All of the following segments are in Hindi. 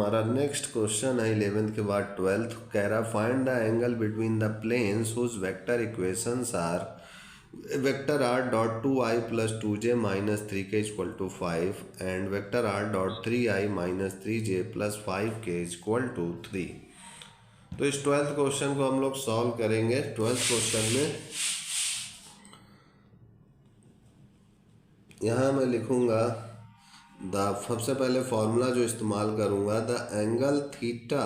हमारा नेक्स्ट क्वेश्चन है 11th के बाद 12th। कह रहा find the angle between the planes whose vector equations are vector r dot 2i plus 2j minus 3k equal to 5 and vector r dot 3i minus 3j plus 5k equal to 3। तो इस 12th क्वेश्चन को हम लोग सॉल्व करेंगे। 12th क्वेश्चन में यहाँ मैं लिखूँगा सबसे पहले फॉर्मूला जो इस्तेमाल करूँगा, the angle theta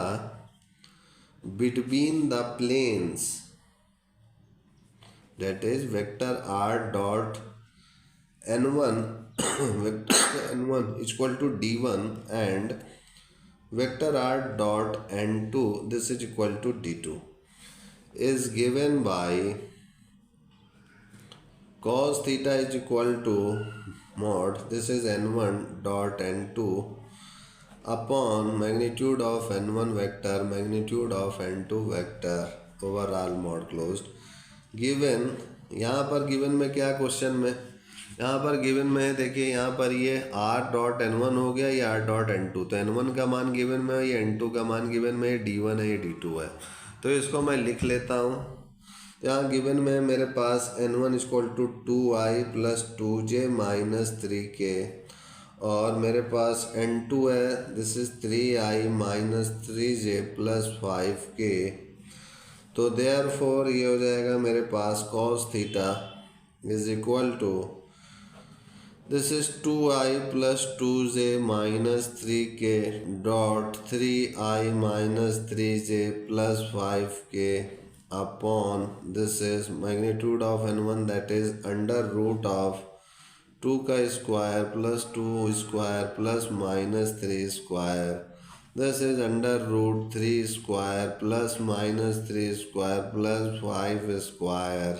between the planes that is vector r dot n1 vector n1 equal to d1 and vector r dot n2 this is equal to d2 is given by cos theta is equal to mod this is n1 dot n2 upon magnitude of n1 vector magnitude of n2 vector over all mod closed given. यहाँ पर गिवन में क्या क्वेश्चन में, यहाँ पर गिवन में है, देखिए यहाँ पर ये r डॉट n1 हो गया, ये r डॉट n2। तो n1 का मान गिवन में है, ये n2 का मान गिवन में, ये d1 है, ये d2 है। तो इसको मैं लिख लेता हूँ। यहाँ गिवन में मेरे पास n1 equal to 2i plus 2j minus 3k और मेरे पास n2 है, this is 3i minus 3j plus 5k। तो देयरफॉर ये हो जाएगा मेरे पास cos theta is equal to this is 2i plus 2j minus 3k dot 3i minus 3j plus 5k upon this is magnitude of n1 that is under root of 2 का square plus 2 square plus minus 3 square this is under root 3 square plus minus 3 square plus 5 square.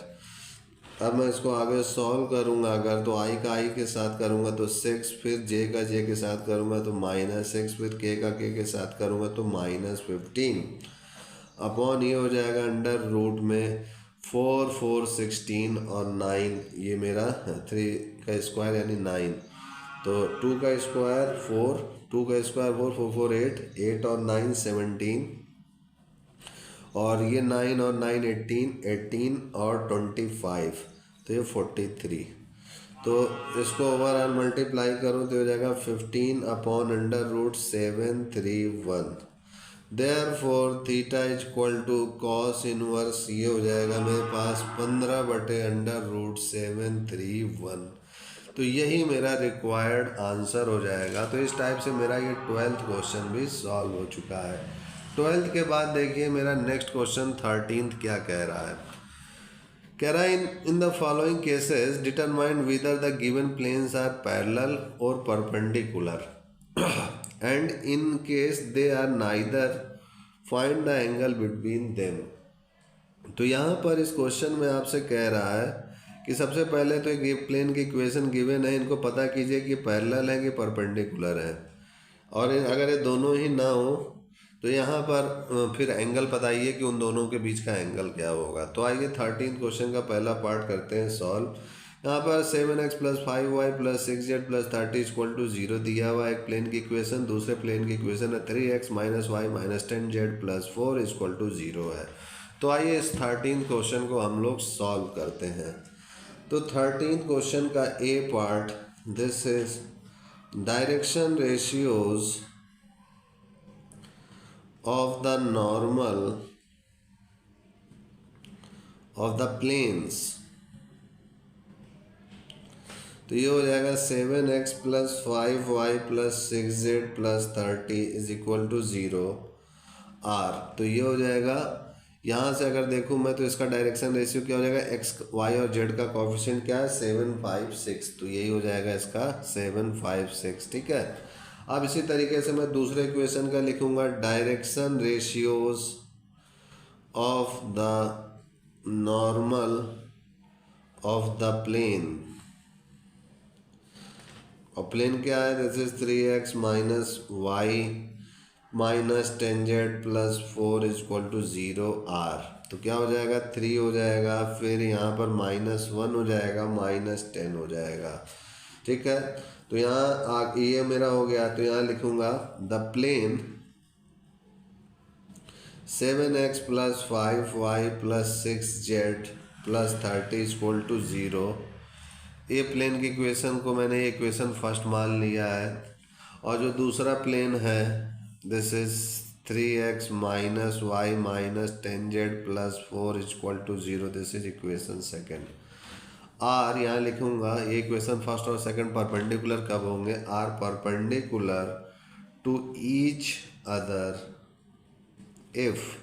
अब मैं इसको आगे सॉल्व करूँगा, अगर तो i का i के साथ करूँगा तो 6, फिर j का j के साथ करूँगा तो माइनस 6, फिर k का k के साथ करूँगा तो माइनस 15 अपॉन ये हो जाएगा अंडर रूट में 4 4 16 और 9 ये मेरा 3 का स्क्वायर यानी 9। तो 2 का स्क्वायर 4, 2 का स्क्वायर 4 4 4 8 8 और 9 17 और ये 9 और 9 18 18 और 25 तो ये 43। तो इसको ओवरऑल मल्टीप्लाई करूँ तो हो जाएगा 15 upon under root 731। Therefore theta is equal to cos inverse ये हो जाएगा मेरे पास 15 बटे अंडर रूट 731। तो यही मेरा रिक्वायर्ड आंसर हो जाएगा। तो इस टाइप से मेरा ये 12th क्वेश्चन भी सॉल्व हो चुका है। 12th के बाद देखिए मेरा नेक्स्ट क्वेश्चन 13th क्या कह रहा है। कह रहा है in the following cases determine whether the given planes are parallel और perpendicular and in case they are neither find the angle between them. तो यहाँ पर इस क्वेश्चन में आपसे कह रहा है कि सबसे पहले तो एक प्लेन की इक्वेशन गिवन है, इनको पता कीजिए कि पैरेलल है कि परपेंडिकुलर है, और अगर ये दोनों ही ना हो तो यहाँ पर फिर एंगल बताइए कि उन दोनों के बीच का एंगल क्या होगा। तो आइए 13th क्वेश्चन का पहला पार्ट करते हैं सॉल्व। यहाँ पर 7x plus 5y plus 6z plus 30 equal to 0 दिया हुआ एक प्लेन की इक्वेशन। दूसरे प्लेन की इक्वेशन है 3x minus y minus 10z plus 4 equal to 0 है। तो आइए इस 13th क्वेश्चन को हम लोग सॉल्व करते हैं। तो 13th क्वेश्चन का A part, this is direction ratios of the normal of the planes. तो ये हो जाएगा 7x plus 5y plus 6z plus 30 is equal to 0 r। तो ये हो जाएगा, यहाँ से अगर देखूँ मैं तो इसका डायरेक्शन रेशियो क्या हो जाएगा, x y और z का कोफिशिएंट क्या है 7 5 6। तो यही हो जाएगा इसका 7 5 6। ठीक है। अब इसी तरीके से मैं दूसरे इक्वेशन का लिखूँगा direction ratios of the normal of the plane. और प्लेन क्या है, this is 3x minus y minus 10z plus 4 equal to 0 r। तो क्या हो जाएगा 3 हो जाएगा, फिर यहाँ पर -1 हो जाएगा, -10 हो जाएगा। ठीक है। तो यहाँ ये मेरा हो गया। तो यहाँ लिखूँगा the plane 7x plus 5y plus 6z plus 30 equal to 0। A plane की इक्वेशन को मैंने ये इक्वेशन फर्स्ट मान लिया है, और जो दूसरा प्लेन है this is 3x minus y minus 10z plus 4 equal to 0, this is equation second. आर यहाँ लिखूंगा, ये इक्वेशन फर्स्ट और सेकंड परपेंडिकुलर कब होंगे, are perpendicular to each other if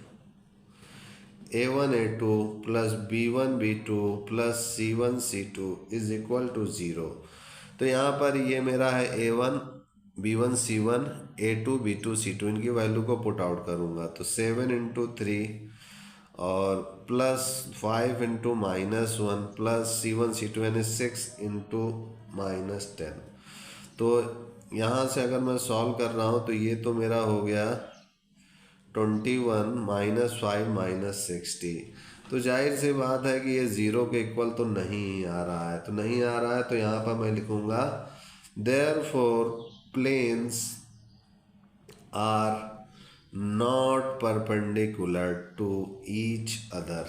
a1 a2 plus b1 b2 plus c1 c2 is equal to 0। तो यहाँ पर ये मेरा है a1 b1 c1 a2 b2 c2, इनकी वैल्यू को पुट आउट करूँगा तो 7 इंटू 3 और plus 5 into minus 1 plus c1 c2 यानी 6 इंटू माइनस 10। तो यहाँ से अगर मैं सॉल्व कर रहा हूँ तो ये तो मेरा हो गया 21 माइनस 5 माइनस 60। तो जाहिर सी बात है कि ये ज़ीरो के इक्वल तो नहीं आ रहा है, तो नहीं आ रहा है तो यहाँ पर मैं लिखूँगा therefore planes are not perpendicular to each other.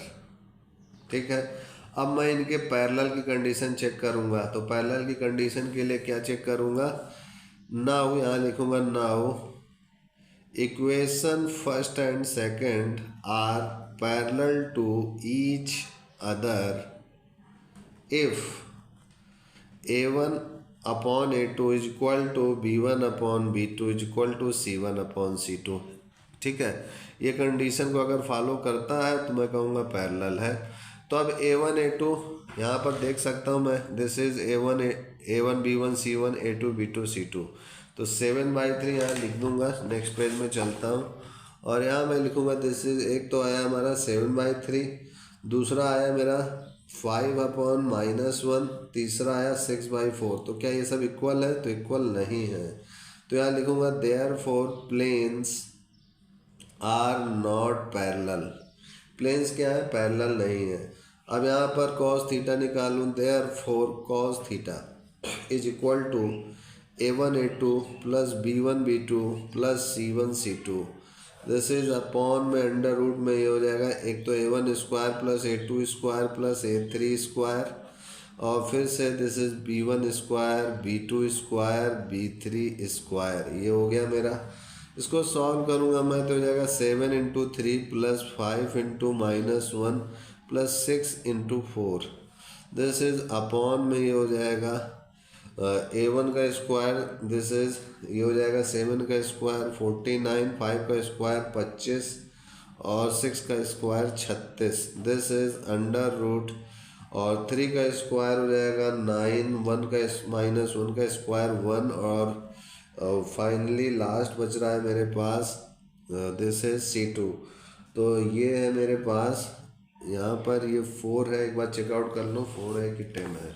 ठीक है, अब मैं इनके पैरेलल की कंडीशन चेक करूँगा, तो पैरेलल की कंडीशन के लिए क्या चेक करूँगा, नाउ यहाँ लिखूँगा now equation first and second are parallel to each other if a1 upon a2 is equal to b1 upon b2 is equal to c1 upon c2। ठीक है, ये कंडीशन को अगर फॉलो करता है तो मैं कहूँगा पैरेलल है। तो अब a1 a2 यहाँ पर देख सकता हूँ मैं, this is a1 b1 c1 a2 b2 c2, तो 7/3 यहाँ लिख दूंगा। नेक्स्ट पेज में चलता हूँ और यहाँ मैं लिखूँगा दिस इज, एक तो आया हमारा 7/3, दूसरा आया मेरा 5 अपॉन माइनस 1, तीसरा आया 6/4। तो क्या ये सब इक्वल है, तो इक्वल नहीं है। तो यहाँ लिखूँगा therefore planes are not parallel. Planes क्या है, पैरेलल नहीं है। अब यहाँ पर cos थीटा निकालूँ, therefore cos theta is equal to a1 a2 plus b1 b2 plus c1 c2, this is upon में अंडर रूट में ये हो जाएगा, एक तो a1 square plus a2 square plus a3 square, और फिर से this is b1 square b2 square b3 square, ये हो गया मेरा। इसको सॉल्व करूँगा मैं तो हो जाएगा 7 into 3 plus 5 into minus 1 plus 6 into 4, this is upon में ये हो जाएगा a1 का स्क्वायर, दिस इज ये हो जाएगा 7 का स्क्वायर 49, 5 का स्क्वायर 25 और 6 का square 36, this is under root, और 3 का स्क्वायर हो जाएगा 9, 1 का माइनस 1 का स्क्वायर 1, और फाइनली लास्ट बच रहा है मेरे पास दिस इज c2। तो ये है मेरे पास, यहाँ पर ये 4 है, एक बार चेकआउट कर लो 4 है कि 10 है,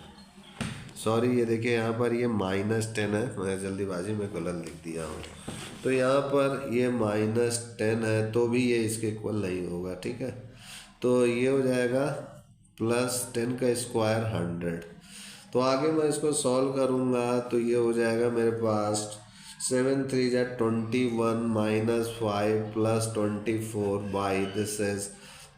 सॉरी ये देखिए यहाँ पर ये -10 है, मैं जल्दीबाजी में गलत लिख दिया हूँ। तो यहाँ पर ये -10 है तो भी ये इसके इक्वल नहीं होगा। ठीक है, तो ये हो जाएगा प्लस 10 का स्क्वायर 100। तो आगे मैं इसको सॉल्व करूँगा तो ये हो जाएगा मेरे पास 7 3 जा 21 minus 5 plus 24 by this is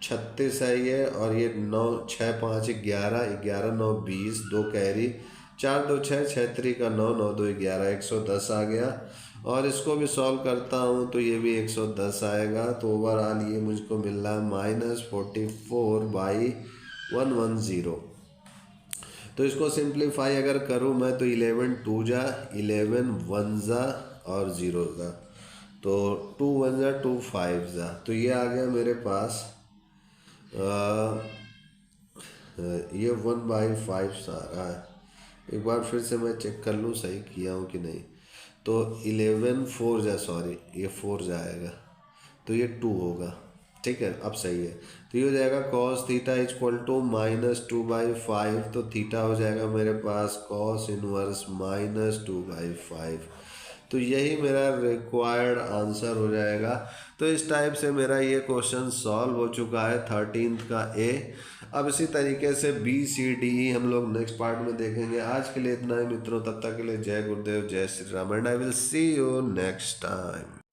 36 है ये, और ये 9 6 5 11 11 9 20, 2 कैरी 4 2 6 6 3 का 9 9 2 11 110 आ गया। और इसको भी सॉल्व करता हूँ तो ये भी 110 आएगा। तो ओवरऑल ये मुझको मिल रहा है -44/110। तो इसको सिंप्लीफाई अगर करूँ मैं तो 11 2 जा 11 1 जा और 0 जा, तो 2 1 जा 2 5 जा, तो ये आ गया मेरे पास ये 1/5 आ रहा है। एक बार फिर से मैं चेक कर लूँ सही किया हूँ कि नहीं। तो 11 4 जा, सॉरी ये 4 जाएगा तो ये 2 होगा। ठीक है, अब सही है। तो ये हो जाएगा cos थीटा इक्वल टू -2/5, तो थीटा हो जाएगा मेरे पास cos इनवर्स -2/5। तो यही मेरा रिक्वायर्ड आंसर हो जाएगा। तो इस टाइप से मेरा ये क्वेश्चन सॉल्व हो चुका है 13th का ए। अब इसी तरीके से बी सी डी ई हम लोग नेक्स्ट पार्ट में देखेंगे। आज के लिए इतना ही मित्रों, तब तक के लिए जय गुरुदेव, जय Shri Ram, and I will see you next time.